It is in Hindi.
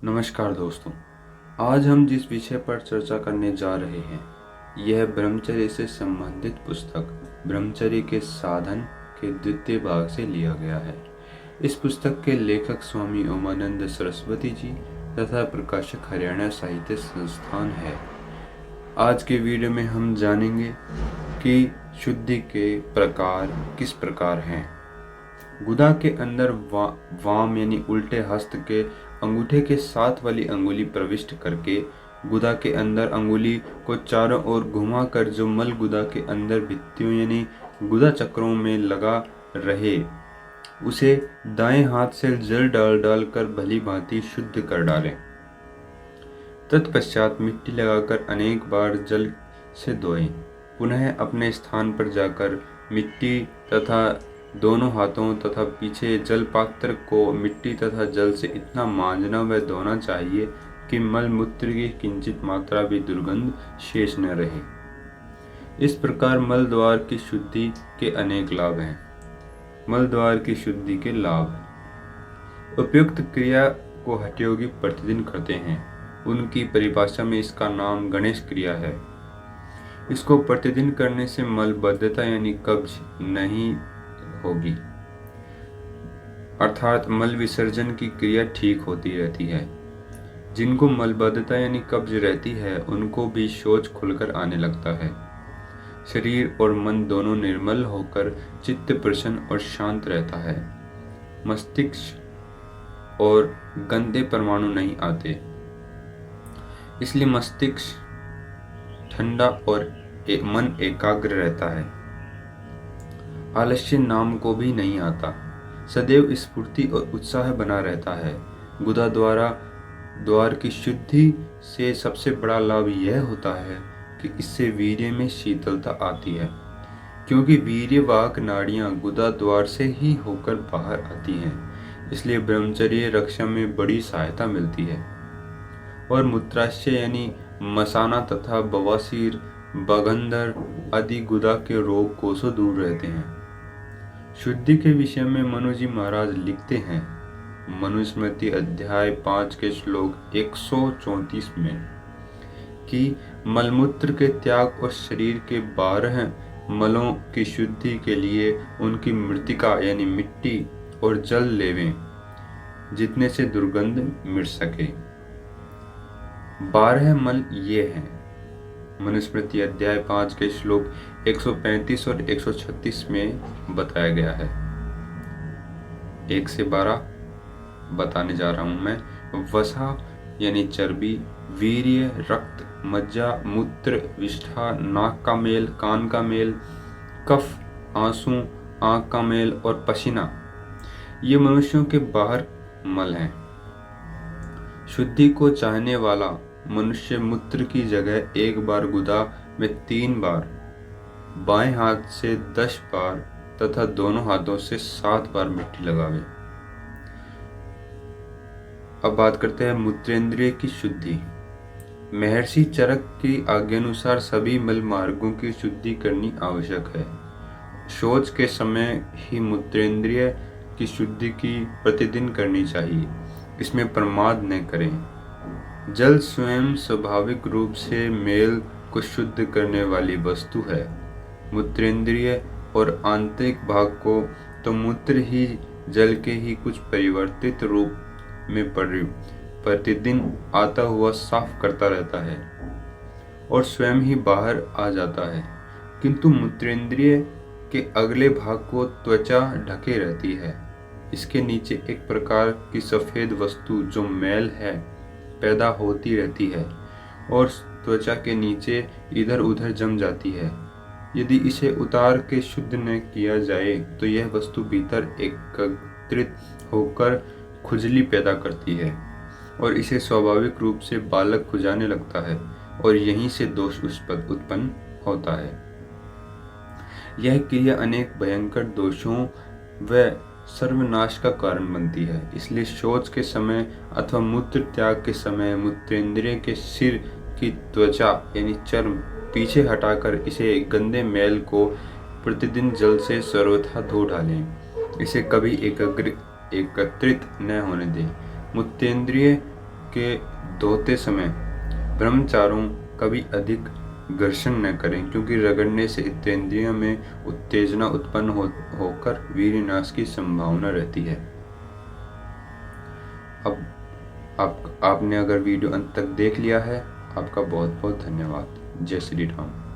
नमस्कार दोस्तों। आज हम जिस विषय पर चर्चा करने जा रहे हैं यह ब्रह्मचर्य से संबंधित पुस्तक ब्रह्मचर्य के साधन के द्वितीय भाग से लिया गया है। इस पुस्तक के लेखक स्वामी ओमानंद सरस्वती जी तथा प्रकाशक हरियाणा साहित्य संस्थान है। आज के वीडियो में हम जानेंगे कि शुद्धि के प्रकार किस प्रकार हैं। गुदा के अंदर वाम यानी उल्टे हस्त के अंगूठे के साथ वाली अंगुली प्रविष्ट करके गुदा के अंदर अंगुली को चारों ओर घुमाकर जो मल गुदा के अंदर भित्तियों यानी गुदा चक्रों में लगा रहे उसे दाएं हाथ से जल डाल डाल कर भली भांति शुद्ध कर डालें। तत्पश्चात मिट्टी लगाकर अनेक बार जल से धोएं। पुनः अपने स्थान पर जाकर मिट्टी तथा दोनों हाथों तथा पीछे जल पात्र को मिट्टी तथा जल से इतना मांजना व धोना चाहिए कि मल मूत्र की किंचित मात्रा भी दुर्गंध शेष न रहे। इस प्रकार मल द्वार की शुद्धि के अनेक लाभ हैं। मल द्वार की शुद्धि के लाभ। उपयुक्त क्रिया को हठयोगी प्रतिदिन करते हैं। उनकी परिभाषा में इसका नाम गणेश क्रिया है। इसको प्रतिदिन करने से मलबद्धता यानी कब्ज नहीं होगी, अर्थात मल विसर्जन की क्रिया ठीक होती रहती है। जिनको मलबद्धता यानी कब्ज रहती है उनको भी शौच खुलकर आने लगता है। शरीर और मन दोनों निर्मल होकर चित्त प्रसन्न और शांत रहता है। मस्तिष्क और गंदे परमाणु नहीं आते, इसलिए मस्तिष्क ठंडा और मन एकाग्र रहता है। आलस्य नाम को भी नहीं आता। सदैव स्फूर्ति और उत्साह बना रहता है। गुदा द्वार की शुद्धि से सबसे बड़ा लाभ यह होता है कि इससे वीर्य में शीतलता आती है, क्योंकि वीर्यवाहक नाड़ियां गुदा द्वार से ही होकर बाहर आती हैं। इसलिए ब्रह्मचर्य रक्षा में बड़ी सहायता मिलती है। और मूत्राशय यानी मसाना तथा बवासीर बगंदर आदि गुदा के रोग कोसों दूर रहते हैं। शुद्धि के विषय में मनु जी महाराज लिखते हैं, मनुस्मृति अध्याय 5 के श्लोक 134 में, कि मलमूत्र के त्याग और शरीर के 12 मलों की शुद्धि के लिए उनकी मृतिका यानी मिट्टी और जल लेवें, जितने से दुर्गंध मिट सके। 12 मल ये हैं। मनुस्मृति अध्याय 5 के श्लोक 135 और 136 में बताया गया है। 1 से 12 बताने जा रहा हूं मैं। वसा यानी चर्बी, वीर्य, रक्त, मज्जा, मूत्र, विष्ठा, नाक का मेल, कान का मेल, कफ, आंसू, आंख का मेल और पसीना, ये मनुष्यों के बाहर मल हैं। शुद्धि को चाहने वाला मनुष्य मूत्र की जगह एक बार गुदा में 3 बार, बाएं हाथ से 10 बार तथा दोनों हाथों से 7 बार मिट्टी लगावे। अब बात करते हैं मूत्रेंद्रिय की शुद्धि। महर्षि चरक की आज्ञानुसार सभी मल मार्गों की शुद्धि करनी आवश्यक है। शौच के समय ही मूत्रेंद्रिय की शुद्धि की प्रतिदिन करनी चाहिए। इसमें प्रमाद न करें। जल स्वयं स्वाभाविक रूप से मेल को शुद्ध करने वाली वस्तु है। मूत्रेंद्रिय और आंतरिक भाग को तो मूत्र ही जल के ही कुछ परिवर्तित रूप में प्रतिदिन आता हुआ साफ करता रहता है और स्वयं ही बाहर आ जाता है, किंतु मूत्रेंद्रिय के अगले भाग को त्वचा ढके रहती है। इसके नीचे एक प्रकार की सफेद वस्तु जो मैल है पैदा होती रहती है और त्वचा के नीचे इधर उधर जम जाती है। यदि इसे उतार के शुद्ध न किया जाए तो यह वस्तु भीतर एकत्रित होकर खुजली पैदा करती है और इसे स्वाभाविक रूप से बालक खुजाने लगता है और यहीं से दोष उत्पन्न होता है। यह क्रिया अनेक भयंकर दोषों व सर्वनाश का कारण बनती है। इसलिए शौच के समय अथवा मूत्र त्याग के समय मूत्रेंद्रिय के सिर की त्वचा यानी चर्म पीछे हटाकर इसे गंदे मैल को प्रतिदिन जल से सर्वथा धो डालें। इसे कभी एकत्रित न होने दें। मूत्रेंद्रिय के धोते समय ब्रह्मचारों कभी अधिक घर्षण न करें, क्योंकि रगड़ने से इंद्रियों में उत्तेजना उत्पन्न होकर वीर्यनाश की संभावना रहती है। अब आपने अगर वीडियो अंत तक देख लिया है, आपका बहुत बहुत धन्यवाद। जय श्री राम।